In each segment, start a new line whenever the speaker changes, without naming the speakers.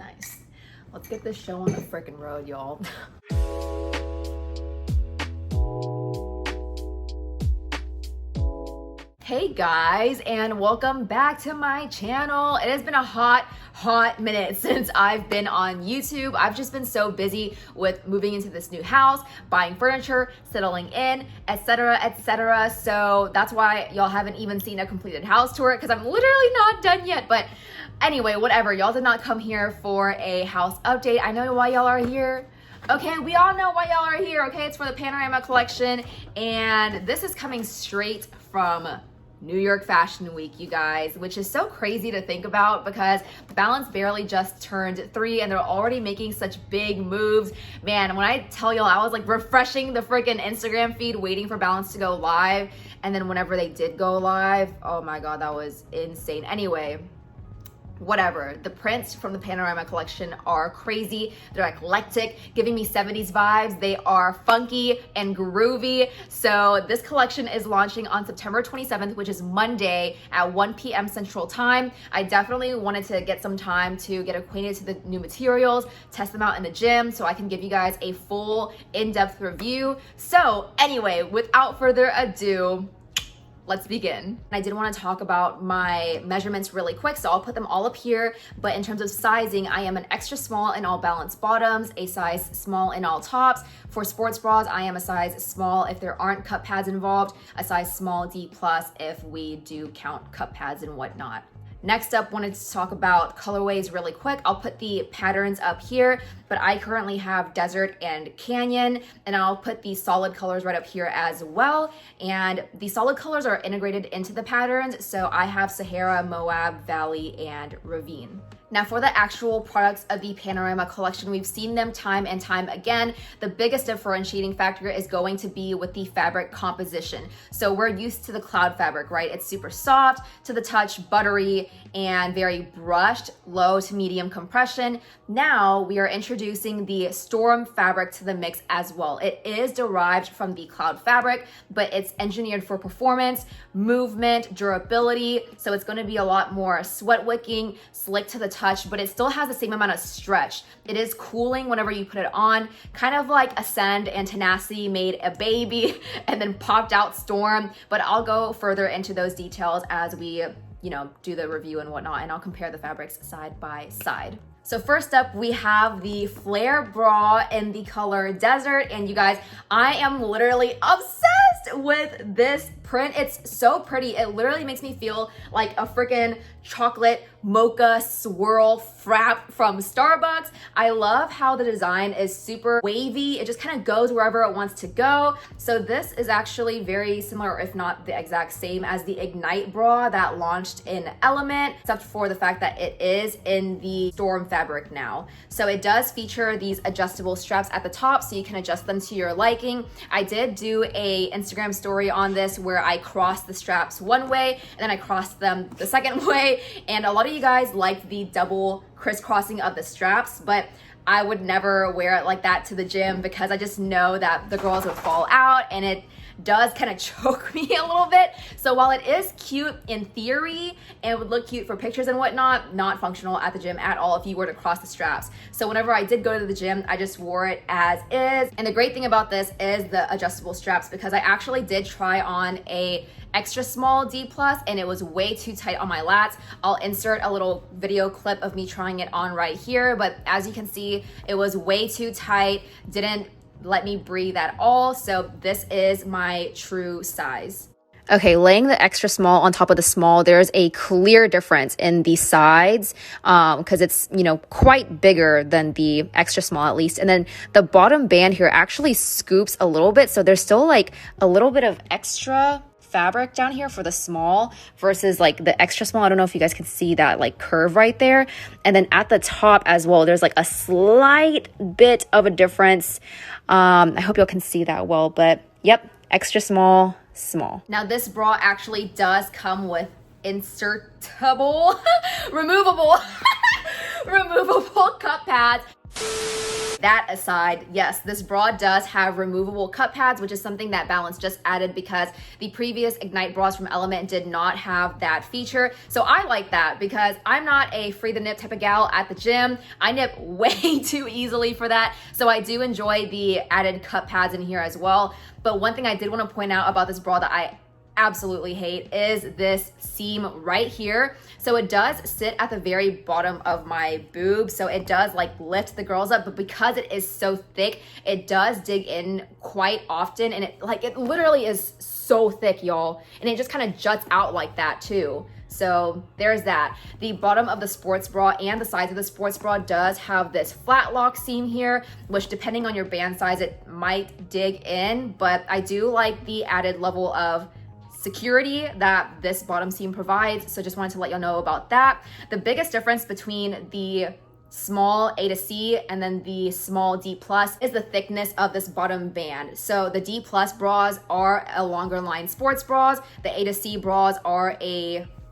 Nice. Let's get this show on the frickin' road, y'all. Hey guys, and welcome back to my channel. It has been a hot minute since I've been on YouTube. I've just been so busy with moving into this new house, buying furniture, settling in, etc. So that's why y'all haven't even seen a completed house tour, because I'm literally not done yet. But anyway, whatever. Y'all did not come here for a house update. I know why y'all are here. Okay, we all know why y'all are here, okay? It's for the Panorama collection, and this is coming straight from New York Fashion Week, you guys, which is so crazy to think about because Balance barely just turned 3 and they're already making such big moves. Man, when I tell y'all, I was like refreshing the freaking Instagram feed waiting for Balance to go live, and then whenever they did go live, oh my god, that was insane. Anyway, whatever. The prints from the Panorama collection are crazy. They're eclectic, giving me 70s vibes. They are funky and groovy. So this collection is launching on September 27th, which is Monday at 1 p.m. Central Time. I definitely wanted to get some time to get acquainted to the new materials, test them out in the gym so I can give you guys a full in-depth review. So anyway, without further ado, let's begin. I did want to talk about my measurements really quick, so I'll put them all up here. But in terms of sizing, I am an extra small in all Balance bottoms, a size small in all tops. For sports bras, I am a size small if there aren't cup pads involved, a size small D+ if we do count cup pads and whatnot. Next up, wanted to talk about colorways really quick. I'll put the patterns up here, but I currently have Desert and Canyon, and I'll put the solid colors right up here as well. And the solid colors are integrated into the patterns, so I have Sahara, Moab, Valley, and Ravine. Now for the actual products of the Panorama collection, we've seen them time and time again. The biggest differentiating factor is going to be with the fabric composition. So we're used to the cloud fabric, right? It's super soft to the touch, buttery, and very brushed, low to medium compression. Now we are introducing the storm fabric to the mix as well. It is derived from the cloud fabric, but it's engineered for performance, movement, durability. So it's going to be a lot more sweat wicking, slick to the touch, but it still has the same amount of stretch. It is cooling whenever you put it on, kind of like Ascend and Tenacity made a baby and then popped out Storm, but I'll go further into those details as we do the review and whatnot, and I'll compare the fabrics side by side. So first up, we have the flare bra in the color Desert, and you guys, I am literally obsessed with this print. It's so pretty. It literally makes me feel like a freaking chocolate mocha swirl frap from Starbucks. I love how the design is super wavy. It just kind of goes wherever it wants to go. So this is actually very similar, if not the exact same, as the Ignite bra that launched in Element, except for the fact that it is in the Storm fabric now. So it does feature these adjustable straps at the top so you can adjust them to your liking. I did do a Instagram story on this where I crossed the straps one way and then I crossed them the second way, and a lot of you guys like the double crisscrossing of the straps, but I would never wear it like that to the gym because I just know that the girls would fall out and it does kind of choke me a little bit. So while it is cute in theory and it would look cute for pictures and whatnot, not functional at the gym at all if you were to cross the straps. So whenever I did go to the gym, I just wore it as is. And the great thing about this is the adjustable straps, because I actually did try on a extra small D+ and it was way too tight on my lats. I'll insert a little video clip of me trying it on right here, but as you can see, it was way too tight, didn't let me breathe at all. So this is my true size. Okay, laying the extra small on top of the small, there's a clear difference in the sides because it's, quite bigger than the extra small at least. And then the bottom band here actually scoops a little bit. So there's still like a little bit of extra fabric down here for the small versus like the extra small. I don't know if you guys can see that like curve right there. And then at the top as well, there's like a slight bit of a difference. I hope y'all can see that well, but yep, extra small, small. Now this bra actually does come with insertable, removable cup pads. That aside, yes, this bra does have removable cup pads, which is something that Balance just added because the previous Ignite bras from Element did not have that feature. So I like that because I'm not a free the nip type of gal at the gym. I nip way too easily for that. So I do enjoy the added cup pads in here as well. But one thing I did want to point out about this bra that I absolutely hate is this seam right here. So it does sit at the very bottom of my boob, so it does like lift the girls up, but because it is so thick, it does dig in quite often, and it literally is so thick, y'all, and it just kind of juts out like that too. So there's that. The bottom of the sports bra and the sides of the sports bra does have this flat lock seam here, which depending on your band size, it might dig in, but I do like the added level of security that this bottom seam provides. So just wanted to let y'all know about that. The biggest difference between the small A to C and then the small D plus is the thickness of this bottom band. So the D plus bras are a longer line sports bras. The A to C bras are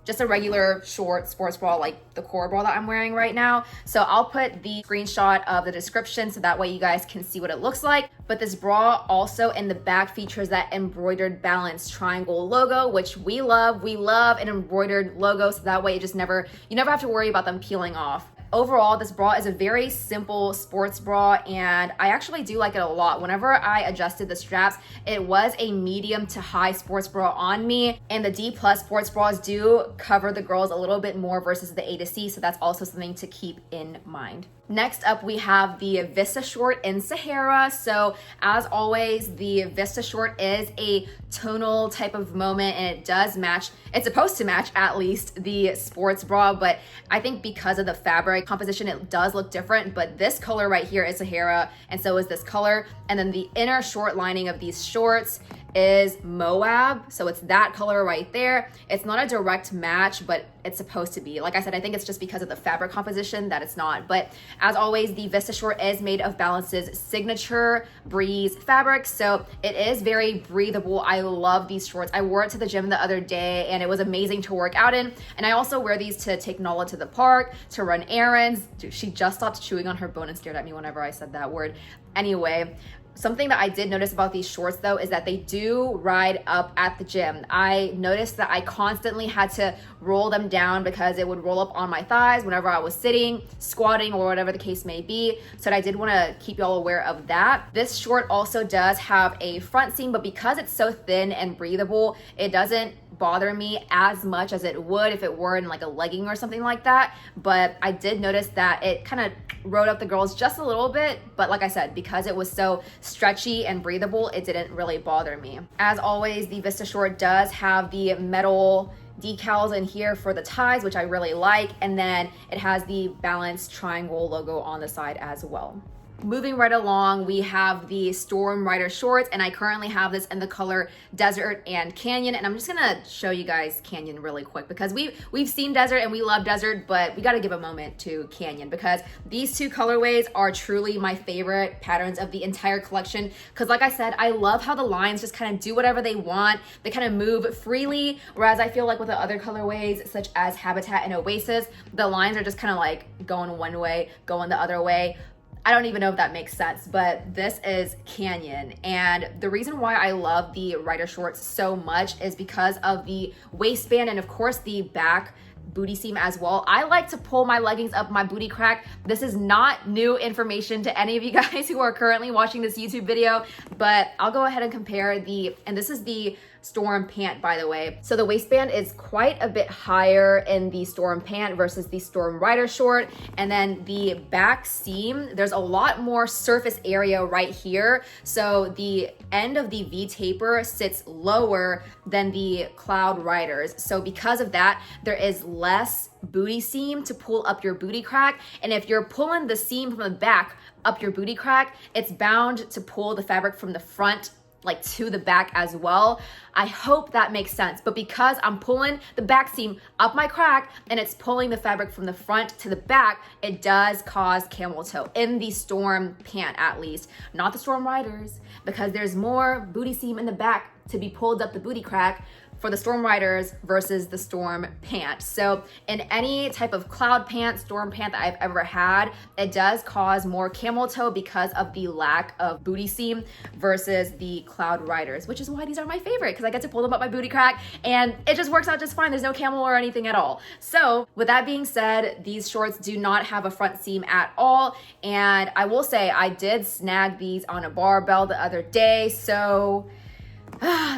just a regular short sports bra, like the core bra that I'm wearing right now. So I'll put the screenshot of the description so that way you guys can see what it looks like. But this bra also in the back features that embroidered Balance triangle logo, which we love. We love an embroidered logo, so that way you never have to worry about them peeling off. Overall, this bra is a very simple sports bra, and I actually do like it a lot. Whenever I adjusted the straps, it was a medium to high sports bra on me, and the D plus sports bras do cover the girls a little bit more versus the A to C, so that's also something to keep in mind. Next up, we have the Vista short in Sahara. So as always, the Vista short is a tonal type of moment, and it does match, it's supposed to match at least the sports bra, but I think because of the fabric composition, it does look different. But this color right here is Sahara, and so is this color. And then the inner short lining of these shorts is Moab, so it's that color right there. It's not a direct match, but it's supposed to be. Like I said, I think it's just because of the fabric composition that it's not. But as always, the Vista short is made of Balance's signature Breeze fabric, so it is very breathable. I love these shorts. I wore it to the gym the other day, and it was amazing to work out in. And I also wear these to take Nala to the park, to run errands. Dude, she just stopped chewing on her bone and stared at me whenever I said that word. Anyway, something that I did notice about these shorts though is that they do ride up at the gym. I noticed that I constantly had to roll them down because it would roll up on my thighs whenever I was sitting, squatting, or whatever the case may be. So I did want to keep y'all aware of that. This short also does have a front seam, but because it's so thin and breathable, it doesn't bother me as much as it would if it were in like a legging or something like that. But I did notice that it kind of rode up the girls just a little bit, but like I said, because it was so stretchy and breathable, it didn't really bother me. As always, the Vista short does have the metal decals in here for the ties, which I really like, and then it has the Balance triangle logo on the side as well. Moving right along, we have the Storm Rider shorts, and I currently have this in the color Desert and Canyon, and I'm just gonna show you guys Canyon really quick because we've seen Desert and we love Desert, but we gotta give a moment to Canyon because these two colorways are truly my favorite patterns of the entire collection. Because like I said, I love how the lines just kind of do whatever they want. They kind of move freely, whereas I feel like with the other colorways such as Habitat and Oasis, the lines are just kind of like going one way, going the other way. I don't even know if that makes sense, but this is Canyon. And the reason why I love the Rider shorts so much is because of the waistband and of course the back booty seam as well. I like to pull my leggings up my booty crack. This is not new information to any of you guys who are currently watching this YouTube video, but I'll go ahead and compare and this is the Storm Pant, by the way. So the waistband is quite a bit higher in the Storm Pant versus the Storm Rider short. And then the back seam, there's a lot more surface area right here. So the end of the V taper sits lower than the Cloud Riders. So because of that, there is less booty seam to pull up your booty crack. And if you're pulling the seam from the back up your booty crack, it's bound to pull the fabric from the front like to the back as well. I hope that makes sense. But because I'm pulling the back seam up my crack and it's pulling the fabric from the front to the back, it does cause camel toe in the Storm Pant, at least. Not the Storm Riders, because there's more booty seam in the back to be pulled up the booty crack for the Storm Riders versus the Storm Pant. So in any type of cloud pant, storm pant that I've ever had, it does cause more camel toe because of the lack of booty seam versus the Cloud Riders, which is why these are my favorite, because I get to pull them up my booty crack and it just works out just fine. There's no camel or anything at all. So with that being said, these shorts do not have a front seam at all. And I will say I did snag these on a barbell the other day. So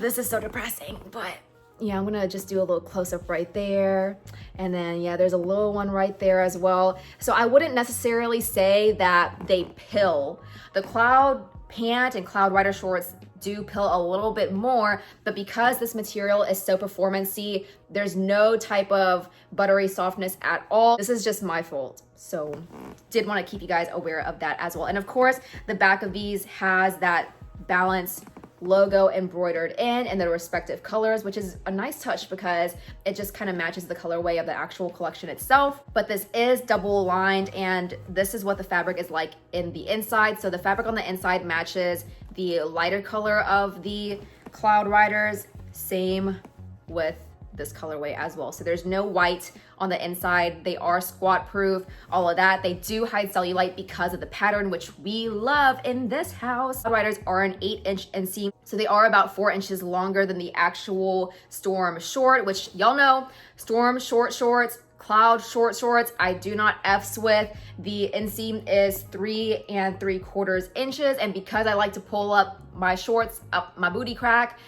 this is so depressing, but yeah, I'm gonna just do a little close-up right there. And then yeah, there's a little one right there as well. So I wouldn't necessarily say that they pill. The Cloud Pant and Cloud Rider shorts do pill a little bit more, but because this material is so performance-y, there's no type of buttery softness at all. This is just my fault. So did want to keep you guys aware of that as well. And of course, the back of these has that Balance logo embroidered in the respective colors, which is a nice touch because it just kind of matches the colorway of the actual collection itself. But this is double lined, and this is what the fabric is like in the inside. So the fabric on the inside matches the lighter color of the Cloud Riders, same with this colorway as well. So there's no white on the inside. They are squat proof, all of that. They do hide cellulite because of the pattern, which we love in this house. Cloud Riders are an 8-inch inseam, so they are about 4 inches longer than the actual Storm short, which y'all know, Storm short shorts, Cloud short shorts, I do not F's with. The inseam is 3 3/4 inches, and because I like to pull up my shorts up my booty crack,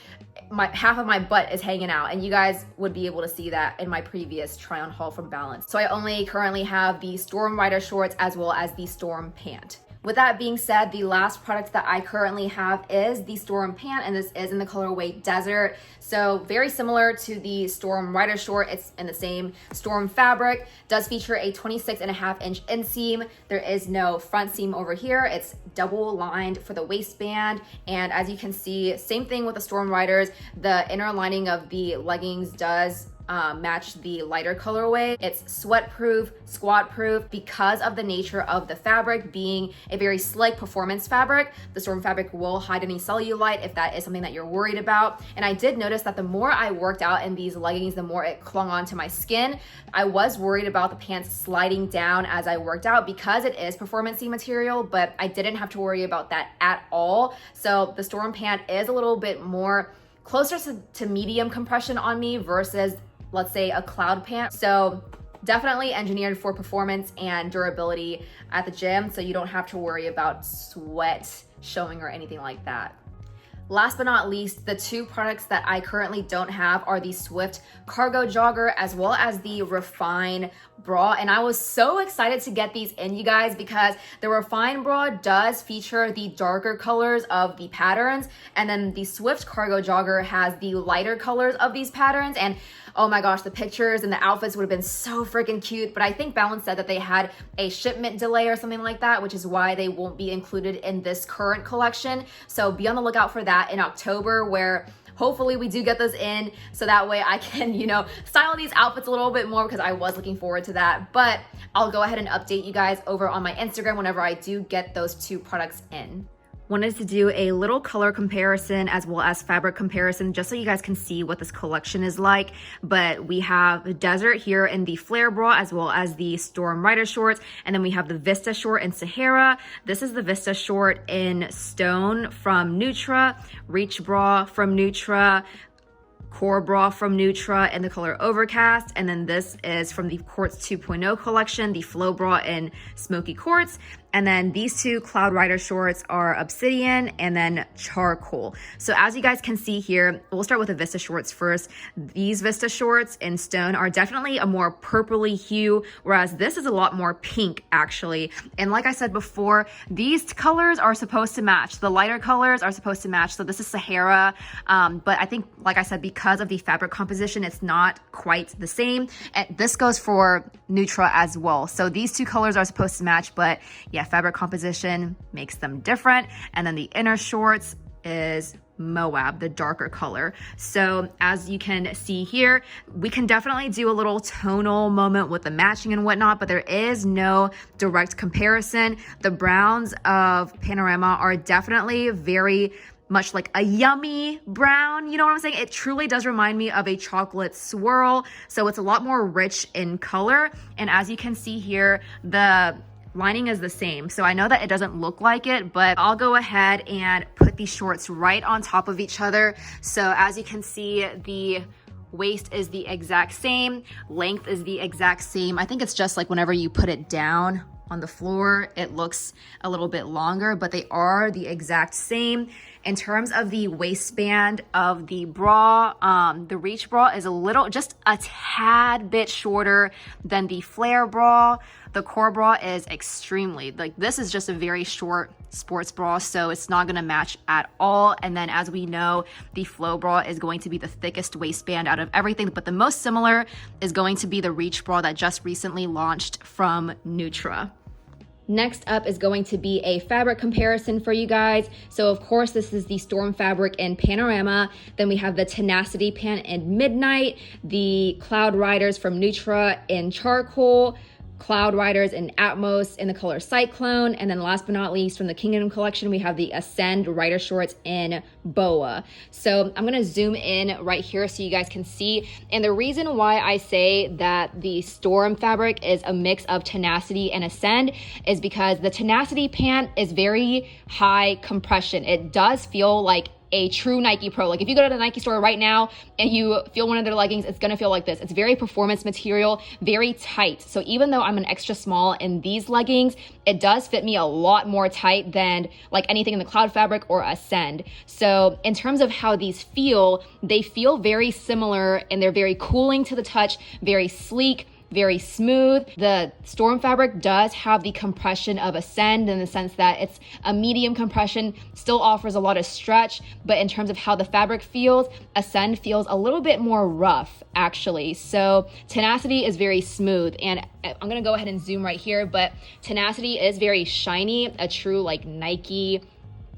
half of my butt is hanging out, and you guys would be able to see that in my previous try on haul from Balance. So I only currently have the Storm Rider shorts as well as the Storm Pant. With that being said, the last product that I currently have is the Storm Pant, and this is in the colorway Desert. So very similar to the Storm Rider short, it's in the same Storm fabric. Does feature a 26.5-inch inseam. There is no front seam over here. It's double lined for the waistband. And as you can see, same thing with the Storm Riders. The inner lining of the leggings does match the lighter colorway. It's sweat proof, squat proof, because of the nature of the fabric being a very slick performance fabric. The Storm fabric will hide any cellulite if that is something that you're worried about. And I did notice that the more I worked out in these leggings, the more it clung onto my skin. I was worried about the pants sliding down as I worked out because it is performance-y material, but I didn't have to worry about that at all. So the Storm Pant is a little bit more closer to medium compression on me versus, let's say, a Cloud Pant. So definitely engineered for performance and durability at the gym, so you don't have to worry about sweat showing or anything like that. Last but not least, the two products that I currently don't have are the Swift Cargo Jogger as well as the Refine Bra. And I was so excited to get these in, you guys, because the Refine Bra does feature the darker colors of the patterns, and then the Swift Cargo Jogger has the lighter colors of these patterns. And oh my gosh, the pictures and the outfits would have been so freaking cute, but I think Balance said that they had a shipment delay or something like that, which is why they won't be included in this current collection. So be on the lookout for that in October, where hopefully we do get those in, so that way I can, style these outfits a little bit more, because I was looking forward to that. But I'll go ahead and update you guys over on my Instagram whenever I do get those two products in. Wanted to do a little color comparison as well as fabric comparison, just so you guys can see what this collection is like. But we have the Desert here in the flare bra as well as the Storm Rider shorts, and then we have the Vista short in Sahara. This is the Vista short in Stone from Nutra, Reach bra from Nutra, Core bra from Nutra in the color Overcast, and then this is from the Quartz 2.0 collection, the Flow bra in Smoky Quartz. And then these two Cloud Rider shorts are Obsidian and then Charcoal. So as you guys can see here, we'll start with the Vista shorts first. These Vista shorts in Stone are definitely a more purpley hue, whereas this is a lot more pink actually. And like I said before, these colors are supposed to match. The lighter colors are supposed to match. So this is Sahara, but I think, like I said, because of the fabric composition, it's not quite the same. And this goes for Nutra as well. So these two colors are supposed to match, but yeah, fabric composition makes them different. And then the inner shorts is Moab, the darker color. So as you can see here, we can definitely do a little tonal moment with the matching and whatnot, but there is no direct comparison. The browns of Panorama are definitely very much like a yummy brown, you know what I'm saying? It truly does remind me of a chocolate swirl. So it's a lot more rich in color. And as you can see here, the lining is the same. So I know that it doesn't look like it, but I'll go ahead and put these shorts right on top of each other. So as you can see, the waist is the exact same, length is the exact same. I think it's just like whenever you put it down on the floor, it looks a little bit longer, but they are the exact same. In terms of the waistband of the bra, the Reach bra is just a tad bit shorter than the Flare bra. The Core bra is extremely, this is just a very short sports bra, so it's not gonna match at all. And then as we know, the Flow bra is going to be the thickest waistband out of everything, but the most similar is going to be the Reach bra that just recently launched from Nutra. Next up is going to be a fabric comparison for you guys. So of course, this is the Storm fabric in Panorama. Then we have the Tenacity Pant in Midnight, the Cloud Riders from Nutra in Charcoal, Cloud Riders in Atmos in the color Cyclone, and then last but not least from the Kingdom collection, we have the Ascend Rider Shorts in Boa. So I'm gonna zoom in right here so you guys can see. And the reason why I say that the Storm fabric is a mix of Tenacity and Ascend is because the Tenacity Pant is very high compression. It does feel like a true Nike Pro. Like if you go to the Nike store right now and you feel one of their leggings, it's gonna feel like this. It's very performance material, very tight. So even though I'm an extra small in these leggings, it does fit me a lot more tight than like anything in the Cloud fabric or Ascend. So in terms of how these feel, they feel very similar and they're very cooling to the touch, very sleek, very smooth. The Storm fabric does have the compression of Ascend in the sense that it's a medium compression, still offers a lot of stretch, but in terms of how the fabric feels, Ascend feels a little bit more rough actually. So Tenacity is very smooth, and I'm gonna go ahead and zoom right here, but Tenacity is very shiny, a true like Nike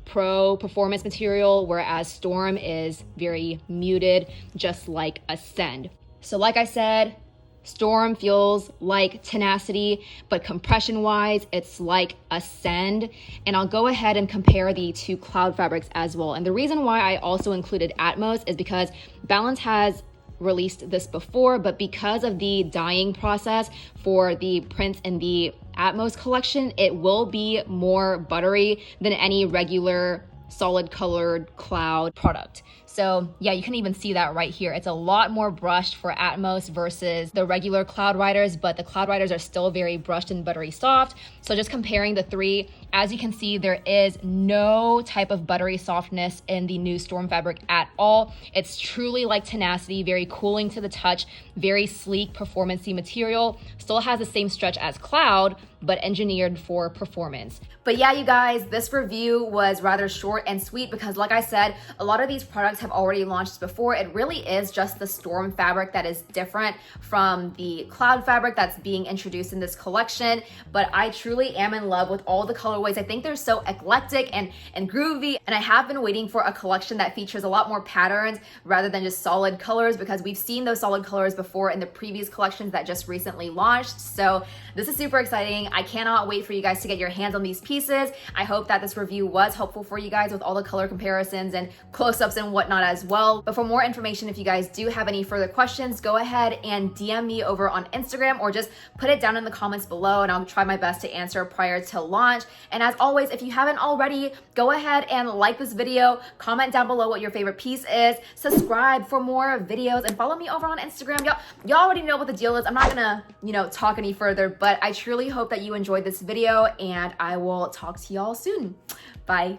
Pro performance material, whereas Storm is very muted, just like Ascend. So like I said, Storm feels like Tenacity, but compression wise, it's like Ascend. And I'll go ahead and compare the two Cloud fabrics as well. And the reason why I also included Atmos is because Balance has released this before, but because of the dyeing process for the prints in the Atmos collection, it will be more buttery than any regular solid colored Cloud product. So yeah, you can even see that right here. It's a lot more brushed for Atmos versus the regular Cloud Riders, but the Cloud Riders are still very brushed and buttery soft. So just comparing the three, as you can see, there is no type of buttery softness in the new Storm fabric at all. It's truly like Tenacity, very cooling to the touch, very sleek, performance-y material. Still has the same stretch as Cloud, but engineered for performance. But yeah, you guys, this review was rather short and sweet because like I said, a lot of these products have already launched before. It really is just the Storm fabric that is different from the Cloud fabric that's being introduced in this collection. But I truly am in love with all the colorways. I think they're so eclectic and groovy. And I have been waiting for a collection that features a lot more patterns rather than just solid colors, because we've seen those solid colors before in the previous collections that just recently launched. So this is super exciting. I cannot wait for you guys to get your hands on these pieces. I hope that this review was helpful for you guys with all the color comparisons and close-ups and whatnot as well. But for more information, if you guys do have any further questions, go ahead and DM me over on Instagram or just put it down in the comments below and I'll try my best to answer prior to launch. And as always, if you haven't already, go ahead and like this video, comment down below what your favorite piece is, subscribe for more videos, and follow me over on Instagram. Y'all already know what the deal is. I'm not gonna, talk any further, but I truly hope that you enjoyed this video and I will talk to y'all soon. Bye.